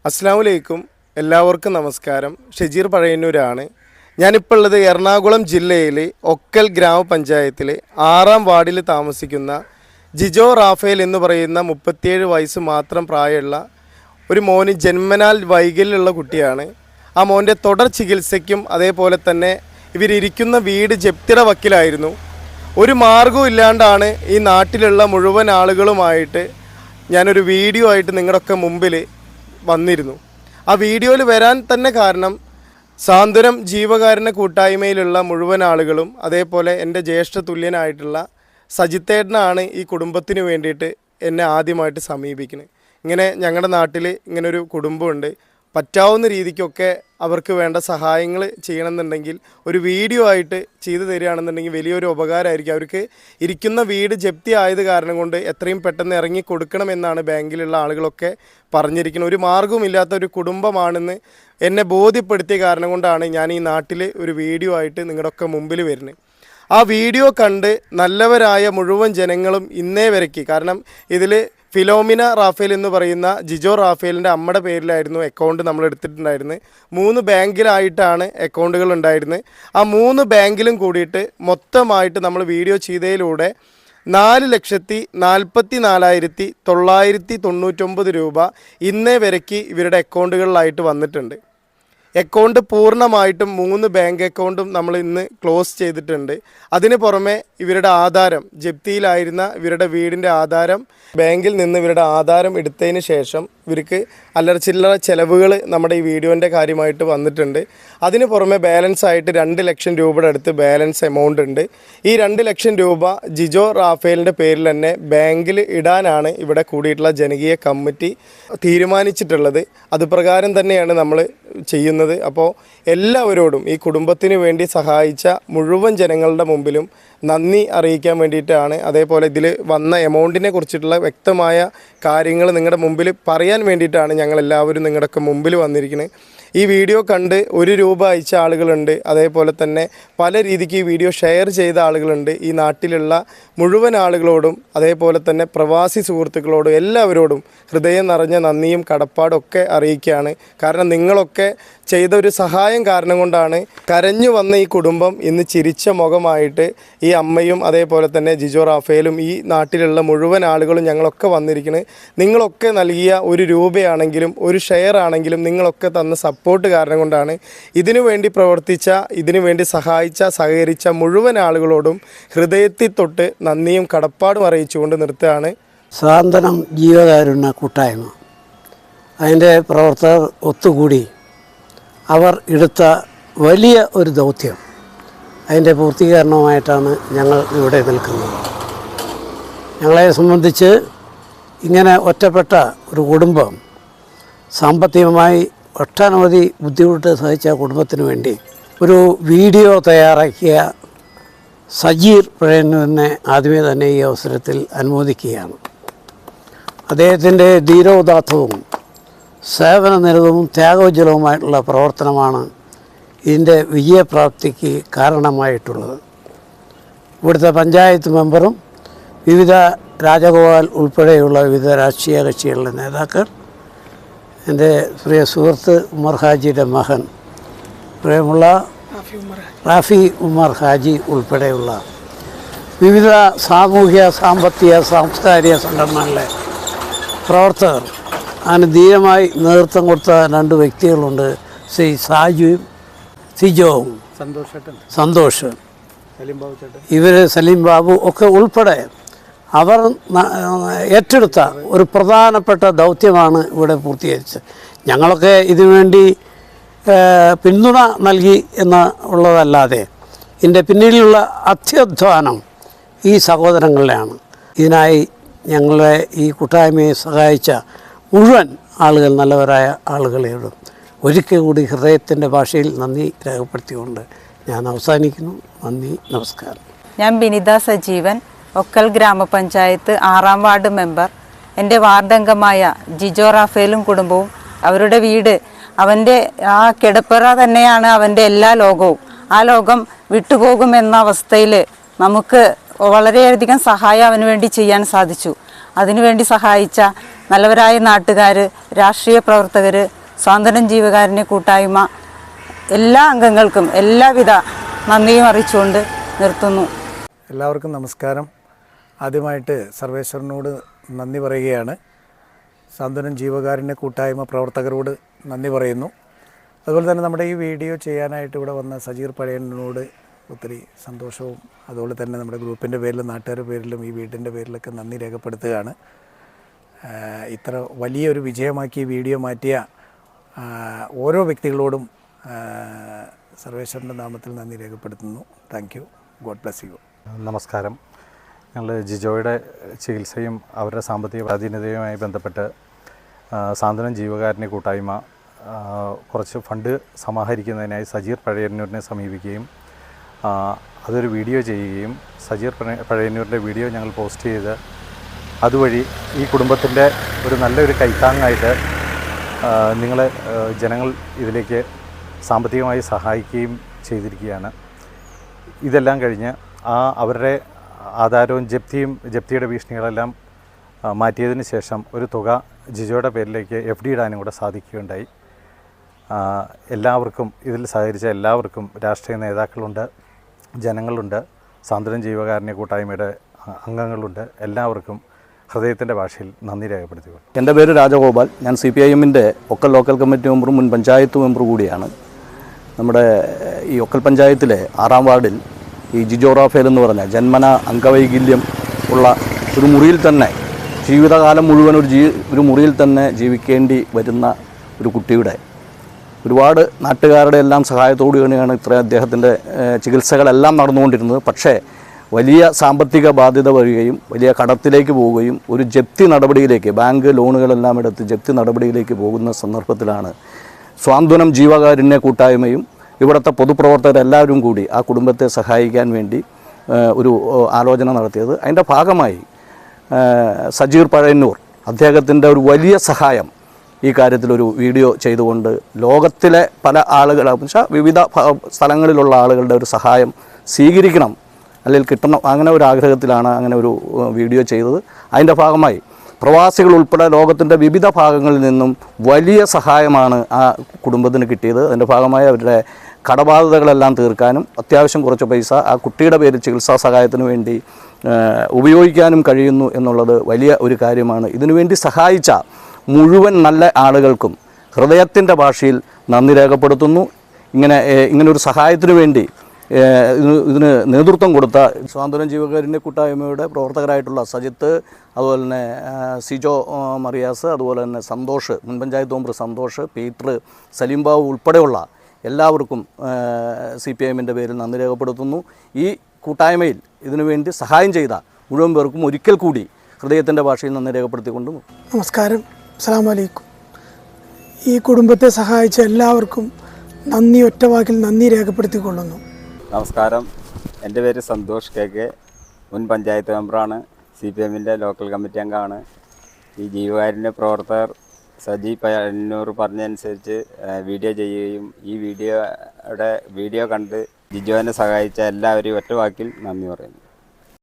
അസ്സലാമു എല്ലാവർക്കും നമസ്കാരം. ഷജീർ പഴയന്നൂരാണ്. ഞാനിപ്പോൾ ഉള്ളത് എറണാകുളം ജില്ലയിലെ ഒക്കൽ ഗ്രാമപഞ്ചായത്തിലെ 6-ാം വാർഡിൽ താമസിക്കുന്ന ജിജോ റാഫേൽ എന്ന് പറയുന്ന 37 വയസ്സ് മാത്രം പ്രായമുള്ള ഒരു മോന് ജന്മനാൽ വൈകല്യമുള്ള കുട്ടിയാണ്. ആ മോൻ്റെ തുടർ ചികിത്സയ്ക്കും അതേപോലെ തന്നെ ഇവരിയ്ക്കുന്ന വീട് ജപ്തിയുടെ വക്കിലായിരുന്നു. ഒരു മാർഗവും ഇല്ലാണ്ടാണ് ഈ നാട്ടിലുള്ള മുഴുവൻ ആളുകളുമായിട്ട് ഞാനൊരു വീഡിയോ ആയിട്ട് നിങ്ങളുടെയൊക്കെ മുമ്പിൽ വന്നിരുന്നു. ആ വീഡിയോയിൽ വരാൻ തന്നെ കാരണം സാന്ത്വനം ജീവകാരുണ്യ കൂട്ടായ്മയിലുള്ള മുഴുവൻ ആളുകളും അതേപോലെ എൻ്റെ ജ്യേഷ്ഠ തുല്യനായിട്ടുള്ള സജിത്തേട്ടനാണ് ഈ കുടുംബത്തിന് വേണ്ടിയിട്ട് എന്നെ ആദ്യമായിട്ട് സമീപിക്കുന്നത്. ഇങ്ങനെ ഞങ്ങളുടെ നാട്ടിൽ ഇങ്ങനൊരു കുടുംബമുണ്ട്, പറ്റാവുന്ന രീതിക്കൊക്കെ അവർക്ക് വേണ്ട സഹായങ്ങൾ ചെയ്യണമെന്നുണ്ടെങ്കിൽ ഒരു വീഡിയോ ആയിട്ട് ചെയ്തു തരികയാണെന്നുണ്ടെങ്കിൽ വലിയൊരു ഉപകാരമായിരിക്കും. അവർക്ക് ഇരിക്കുന്ന വീട് ജപ്തി ആയത് കാരണം കൊണ്ട് എത്രയും പെട്ടെന്ന് ഇറങ്ങി കൊടുക്കണമെന്നാണ് ബാങ്കിലുള്ള ആളുകളൊക്കെ പറഞ്ഞിരിക്കുന്നത്. ഒരു മാർഗവുമില്ലാത്ത ഒരു കുടുംബമാണെന്ന് എന്നെ ബോധ്യപ്പെടുത്തിയ കാരണം കൊണ്ടാണ് ഞാൻ ഈ നാട്ടിൽ ഒരു വീഡിയോ ആയിട്ട് നിങ്ങളുടെയൊക്കെ മുമ്പിൽ വരുന്നത്. ആ വീഡിയോ കണ്ട് നല്ലവരായ മുഴുവൻ ജനങ്ങളും ഇന്നേ വരയ്ക്ക്, കാരണം ഇതിൽ ഫിലോമിന റാഫേൽ എന്ന് പറയുന്ന ജിജോ റാഫേലിൻ്റെ അമ്മയുടെ പേരിലായിരുന്നു അക്കൗണ്ട് നമ്മൾ എടുത്തിട്ടുണ്ടായിരുന്നത്. 3 ബാങ്കിലായിട്ടാണ് അക്കൗണ്ടുകൾ ഉണ്ടായിരുന്നത്. ആ 3 ബാങ്കിലും കൂടിയിട്ട് മൊത്തമായിട്ട് നമ്മൾ വീഡിയോ ചെയ്തതിലൂടെ 4,44,999 രൂപ ഇന്നേ വരയ്ക്ക് ഇവരുടെ അക്കൗണ്ടുകളിലായിട്ട് വന്നിട്ടുണ്ട്. അക്കൗണ്ട് പൂർണ്ണമായിട്ടും 3 ബാങ്ക് അക്കൗണ്ടും നമ്മൾ ഇന്ന് ക്ലോസ് ചെയ്തിട്ടുണ്ട്. അതിന് പുറമെ ഇവരുടെ ആധാരം, ജപ്തിയിലായിരുന്ന ഇവരുടെ വീടിൻ്റെ ആധാരം, ബാങ്കിൽ നിന്ന് ഇവരുടെ ആധാരം എടുത്തതിന് ശേഷം ഇവർക്ക് അല്ലറച്ചില്ലറ ചിലവുകൾ നമ്മുടെ ഈ വീഡിയോൻ്റെ കാര്യമായിട്ട് വന്നിട്ടുണ്ട്. അതിന് പുറമെ ബാലൻസ് ആയിട്ട് 2 ലക്ഷം രൂപയുടെ അടുത്ത് ബാലൻസ് എമൗണ്ട് ഉണ്ട്. ഈ 2 ലക്ഷം രൂപ ജിജോ റാഫേലിൻ്റെ പേരിൽ തന്നെ ബാങ്കിൽ ഇടാനാണ് ഇവിടെ കൂടിയിട്ടുള്ള ജനകീയ കമ്മിറ്റി തീരുമാനിച്ചിട്ടുള്ളത്. അതുപ്രകാരം തന്നെയാണ് നമ്മൾ ചെയ്യുന്നത്. അപ്പോൾ എല്ലാവരോടും ഈ കുടുംബത്തിന് വേണ്ടി സഹായിച്ച മുഴുവൻ ജനങ്ങളുടെ മുമ്പിലും നന്ദി അറിയിക്കാൻ വേണ്ടിയിട്ടാണ്. അതേപോലെ ഇതിൽ വന്ന എമൗണ്ടിനെ കുറിച്ചിട്ടുള്ള വ്യക്തമായ കാര്യങ്ങൾ നിങ്ങളുടെ മുമ്പിൽ പറയാൻ വേണ്ടിയിട്ടാണ് ഞങ്ങളെല്ലാവരും നിങ്ങളുടെയൊക്കെ മുമ്പിൽ വന്നിരിക്കുന്നത്. ഈ വീഡിയോ കണ്ട് 1 രൂപ അയച്ച ആളുകളുണ്ട്, അതേപോലെ തന്നെ പല രീതിക്ക് ഈ വീഡിയോ ഷെയർ ചെയ്ത ആളുകളുണ്ട്. ഈ നാട്ടിലുള്ള മുഴുവൻ ആളുകളോടും അതേപോലെ തന്നെ പ്രവാസി സുഹൃത്തുക്കളോടും എല്ലാവരോടും ഹൃദയം നിറഞ്ഞ നന്ദിയും കടപ്പാടൊക്കെ അറിയിക്കുകയാണ്. കാരണം നിങ്ങളൊക്കെ ചെയ്ത ഒരു സഹായം കാരണം കൊണ്ടാണ് കരഞ്ഞു വന്ന ഈ കുടുംബം ഇന്ന് ചിരിച്ച മുഖമായിട്ട് ഈ അമ്മയും അതേപോലെ തന്നെ ജിജോ റാഫേലും ഈ നാട്ടിലുള്ള മുഴുവൻ ആളുകളും ഞങ്ങളൊക്കെ വന്നിരിക്കുന്നത്. നിങ്ങളൊക്കെ നൽകിയ 1 രൂപയാണെങ്കിലും 1 ഷെയർ ആണെങ്കിലും നിങ്ങളൊക്കെ തന്ന സപ്പോർട്ട് കാരണം കൊണ്ടാണ്. ഇതിനു വേണ്ടി പ്രവർത്തിച്ച, ഇതിനു വേണ്ടി സഹായിച്ച, സഹകരിച്ച മുഴുവൻ ആളുകളോടും ഹൃദയത്തിൽ തൊട്ട് നന്ദിയും കടപ്പാടും അറിയിച്ചുകൊണ്ട് നിർത്തുകയാണ്. സാന്ത്വനം ജീവകാരുണ്യ കൂട്ടായ്മ അതിൻ്റെ പ്രവർത്തകർ ഒത്തുകൂടി അവർ എടുത്ത വലിയ ഒരു ദൗത്യം, അതിൻ്റെ പൂർത്തീകരണമായിട്ടാണ് ഞങ്ങൾ ഇവിടെ നിൽക്കുന്നത്. ഞങ്ങളെ സംബന്ധിച്ച് ഇങ്ങനെ ഒറ്റപ്പെട്ട ഒരു കുടുംബം, സാമ്പത്തികമായി ഒട്ടനവധി ബുദ്ധിമുട്ട് സഹിച്ച കുടുംബത്തിന് വേണ്ടി ഒരു വീഡിയോ തയ്യാറാക്കിയ ഷജീർ പഴയന്നൂരിനെ ആദ്യമേ തന്നെ ഈ അവസരത്തിൽ അനുമോദിക്കുകയാണ്. അദ്ദേഹത്തിൻ്റെ ധീരോദാത്തവും സേവനനിരതവും ത്യാഗോജ്വലവുമായിട്ടുള്ള പ്രവർത്തനമാണ് ഇതിൻ്റെ വിജയപ്രാപ്തിക്ക് കാരണമായിട്ടുള്ളത്. ഇവിടുത്തെ പഞ്ചായത്ത് മെമ്പറും വിവിധ രാജഗോപാൽ ഉൾപ്പെടെയുള്ള വിവിധ രാഷ്ട്രീയ കക്ഷികളുടെ നേതാക്കൾ, എൻ്റെ പ്രിയ സുഹൃത്ത് ഉമർ ഹാജിയുടെ മകൻ പ്രിയമുള്ള റാഫി ഉമർ ഹാജി ഉൾപ്പെടെയുള്ള വിവിധ സാമൂഹ്യ, സാമ്പത്തിക, സാംസ്കാരിക സംഘടനകളിലെ പ്രവർത്തകർ, അതിന് ധീരമായി നേതൃത്വം കൊടുത്ത 2 വ്യക്തികളുണ്ട്. ശ്രീ സാജുവും സിജോവും, സന്തോഷ്, ഇവർ സലീം ബാബു ഒക്കെ ഉൾപ്പെടെ അവർ ഏറ്റെടുത്ത ഒരു പ്രധാനപ്പെട്ട ദൗത്യമാണ് ഇവിടെ പൂർത്തീകരിച്ചത്. ഞങ്ങളൊക്കെ ഇതിനുവേണ്ടി പിന്തുണ നൽകി എന്നുള്ളതല്ലാതെ ഇതിൻ്റെ പിന്നിലുള്ള അത്യധ്വാനം ഈ സഹോദരങ്ങളുടെയാണ്. ഇതിനായി ഞങ്ങളെ ഈ കൂട്ടായ്മയെ സഹായിച്ച മുഴുവൻ ആളുകൾ, നല്ലവരായ ആളുകളോടും ഒരിക്കൽ കൂടി ഹൃദയത്തിൻ്റെ ഭാഷയിൽ നന്ദി രേഖപ്പെടുത്തിക്കൊണ്ട് ഞാൻ അവസാനിക്കുന്നു. നന്ദി, നമസ്കാരം. ഞാൻ ബിനിത സജീവൻ, ഒക്കൽ ഗ്രാമപഞ്ചായത്ത് 6-ാം വാർഡ് മെമ്പർ. എൻ്റെ വാർഡംഗമായ ജിജോ റാഫേലും കുടുംബവും, അവരുടെ വീട്, അവൻ്റെ ആ കിടപ്പറ തന്നെയാണ് അവൻ്റെ എല്ലാ ലോകവും. ആ ലോകം വിട്ടുപോകുമെന്ന അവസ്ഥയിൽ നമുക്ക് വളരെയധികം സഹായം അവന് വേണ്ടി ചെയ്യാൻ സാധിച്ചു. അതിനുവേണ്ടി സഹായിച്ച നല്ലവരായ നാട്ടുകാർ, രാഷ്ട്രീയ പ്രവർത്തകർ, സ്വാതന്ത്ര്യം ജീവകാരുണ്യ കൂട്ടായ്മ എല്ലാ അംഗങ്ങൾക്കും എല്ലാവിധ നന്ദിയും അറിയിച്ചുകൊണ്ട് നിർത്തുന്നു. എല്ലാവർക്കും നമസ്കാരം. ആദ്യമായിട്ട് സർവേശ്വരനോട് നന്ദി പറയുകയാണ്. സ്വാതന്ത്ര്യം ജീവകാരുണ്യ കൂട്ടായ്മ പ്രവർത്തകരോട് നന്ദി പറയുന്നു. അതുപോലെ തന്നെ നമ്മുടെ ഈ വീഡിയോ ചെയ്യാനായിട്ട് ഇവിടെ വന്ന സജീർ പഴയനോട് ഒത്തിരി സന്തോഷവും അതുപോലെ തന്നെ നമ്മുടെ ഗ്രൂപ്പിൻ്റെ പേരിലും നാട്ടുകാരുടെ പേരിലും ഈ വീടിൻ്റെ പേരിലൊക്കെ നന്ദി രേഖപ്പെടുത്തുകയാണ്. ഇത്ര വലിയൊരു വിജയമാക്കി വീഡിയോ മാറ്റിയ ഓരോ വ്യക്തികളോടും സർവേശ്വരൻ്റെ നാമത്തിൽ നന്ദി രേഖപ്പെടുത്തുന്നു. Thank you. God bless you. നമസ്കാരം. ഞങ്ങൾ ജിജോയുടെ ചികിത്സയും അവരുടെ സാമ്പത്തിക പ്രാധീനതയുമായി ബന്ധപ്പെട്ട് സ്വാതന്ത്ര്യം ജീവകാരുണ്യ കൂട്ടായ്മ കുറച്ച് ഫണ്ട് സമാഹരിക്കുന്നതിനായി സജീർ പഴയന്നൂരിനെ സമീപിക്കുകയും അതൊരു വീഡിയോ ചെയ്യുകയും സജീർ പഴയന്നൂരിൻ്റെ വീഡിയോ ഞങ്ങൾ പോസ്റ്റ് ചെയ്ത് അതുവഴി ഈ കുടുംബത്തിൻ്റെ ഒരു നല്ലൊരു കൈത്താങ്ങായിട്ട് നിങ്ങളെ ജനങ്ങൾ ഇതിലേക്ക് സാമ്പത്തികമായി സഹായിക്കുകയും ചെയ്തിരിക്കുകയാണ്. ഇതെല്ലാം കഴിഞ്ഞ് അവരുടെ ആധാരവും ജപ്തിയുടെ ഭീഷണികളെല്ലാം മാറ്റിയതിന് ശേഷം ഒരു തുക ജിജോയുടെ പേരിലേക്ക് FD ഇടാനും കൂടെ സാധിക്കുകയുണ്ടായി. എല്ലാവർക്കും ഇതിൽ സഹകരിച്ച എല്ലാവർക്കും രാഷ്ട്രീയ നേതാക്കളുണ്ട്, ജനങ്ങളുണ്ട്, സ്വാതന്ത്ര്യം ജീവകാരുണ്യ കൂട്ടായ്മയുടെ അംഗങ്ങളുണ്ട്. എല്ലാവർക്കും ഹൃദയത്തിൻ്റെ ഭാഷയിൽ നന്ദി രേഖപ്പെടുത്തിക്കൊള്ളു. എൻ്റെ പേര് രാജഗോപാൽ. ഞാൻ CPIMൻ്റെ ഒക്കൽ ലോക്കൽ കമ്മിറ്റി മെമ്പറും മുൻ പഞ്ചായത്ത് മെമ്പർ കൂടിയാണ്. നമ്മുടെ ഈ ഒക്കൽ പഞ്ചായത്തിലെ 6-ാം വാർഡിൽ ഈ ജിജോ റാഫേൽ എന്ന് പറഞ്ഞ ജന്മന അംഗവൈകല്യം ഉള്ള ഒരു മുറിയിൽ തന്നെ ജീവിതകാലം മുഴുവൻ ഒരു മുറിയിൽ തന്നെ ജീവിക്കേണ്ടി വരുന്ന ഒരു കുട്ടിയുടെ ഒരുപാട് നാട്ടുകാരുടെ എല്ലാം സഹായത്തോടുകൂടിയാണ് അദ്ദേഹത്തിൻ്റെ ചികിത്സകളെല്ലാം നടന്നുകൊണ്ടിരുന്നത്. പക്ഷേ വലിയ സാമ്പത്തിക ബാധ്യത വരികയും വലിയ കടത്തിലേക്ക് പോവുകയും ഒരു ജപ്തി നടപടിയിലേക്ക്, ബാങ്ക് ലോണുകളെല്ലാം എടുത്ത് ജപ്തി നടപടിയിലേക്ക് പോകുന്ന സന്ദർഭത്തിലാണ് സ്വാന്തനം ജീവകാരുണ്യ കൂട്ടായ്മയും ഇവിടുത്തെ പൊതുപ്രവർത്തകരെല്ലാവരും കൂടി ആ കുടുംബത്തെ സഹായിക്കാൻ വേണ്ടി ഒരു ആലോചന നടത്തിയത്. അതിൻ്റെ ഭാഗമായി സജീർ പഴയന്നൂർ അദ്ദേഹത്തിൻ്റെ ഒരു വലിയ സഹായം ഈ കാര്യത്തിലൊരു വീഡിയോ ചെയ്തുകൊണ്ട് ലോകത്തിലെ പല വിവിധ സ്ഥലങ്ങളിലുള്ള ആളുകളുടെ ഒരു സഹായം സ്വീകരിക്കണം, അല്ലെങ്കിൽ കിട്ടണം, അങ്ങനെ ഒരു ആഗ്രഹത്തിലാണ് അങ്ങനെ ഒരു വീഡിയോ ചെയ്തത്. അതിൻ്റെ ഭാഗമായി പ്രവാസികൾ ഉൾപ്പെടെ ലോകത്തിൻ്റെ വിവിധ ഭാഗങ്ങളിൽ നിന്നും വലിയ സഹായമാണ് ആ കുടുംബത്തിന് കിട്ടിയത്. അതിൻ്റെ ഭാഗമായി അവരുടെ കടബാധ്യതകളെല്ലാം തീർക്കാനും അത്യാവശ്യം കുറച്ച് പൈസ ആ കുട്ടിയുടെ പേരിൽ ചികിത്സാ സഹായത്തിന് വേണ്ടി ഉപയോഗിക്കാനും കഴിയുന്നു എന്നുള്ളത് വലിയ ഒരു കാര്യമാണ്. ഇതിനുവേണ്ടി സഹായിച്ച മുഴുവൻ നല്ല ആളുകൾക്കും ഹൃദയത്തിൻ്റെ ഭാഷയിൽ നന്ദി രേഖപ്പെടുത്തുന്നു. ഇങ്ങനൊരു സഹായത്തിനു വേണ്ടി ഇതിന് നേതൃത്വം കൊടുത്ത സ്വാതന്ത്ര്യം ജീവകാരുണ്യ കൂട്ടായ്മയുടെ പ്രവർത്തകരായിട്ടുള്ള സജിത്ത്, അതുപോലെ തന്നെ സിജോ മറിയാസ്, അതുപോലെ തന്നെ സന്തോഷ്, മുൻ പഞ്ചായത്ത് മെമ്പർ സന്തോഷ്, പീറ്റർ, സലീംബാബു ഉൾപ്പെടെയുള്ള എല്ലാവർക്കും CPIMൻ്റെ പേരിൽ നന്ദി രേഖപ്പെടുത്തുന്നു. ഈ കൂട്ടായ്മയിൽ ഇതിനുവേണ്ടി സഹായം ചെയ്ത മുഴുവൻ പേർക്കും ഒരിക്കൽ കൂടി ഹൃദയത്തിൻ്റെ ഭാഷയിൽ നന്ദി രേഖപ്പെടുത്തിക്കൊണ്ടു. നമസ്കാരം, അസ്സലാമു അലൈക്കും. ഈ കുടുംബത്തെ സഹായിച്ച എല്ലാവർക്കും നന്ദി, ഒറ്റവാക്കിൽ നന്ദി രേഖപ്പെടുത്തിക്കൊള്ളുന്നു. നമസ്കാരം. എൻ്റെ പേര് സന്തോഷ് KK, മുൻ പഞ്ചായത്ത് മെമ്പറാണ്, CPIMൻ്റെ ലോക്കൽ കമ്മിറ്റി അംഗമാണ്. ഈ ജീവകാരുണ്യ പ്രവർത്തകർ സജി പയ്യന്നൂർ പറഞ്ഞതനുസരിച്ച് വീഡിയോ ചെയ്യുകയും ഈ വീഡിയോ കണ്ട് ജിജോനെ സഹായിച്ച എല്ലാവരെയും ഒറ്റ വാക്കിൽ നന്ദി പറയുന്നു.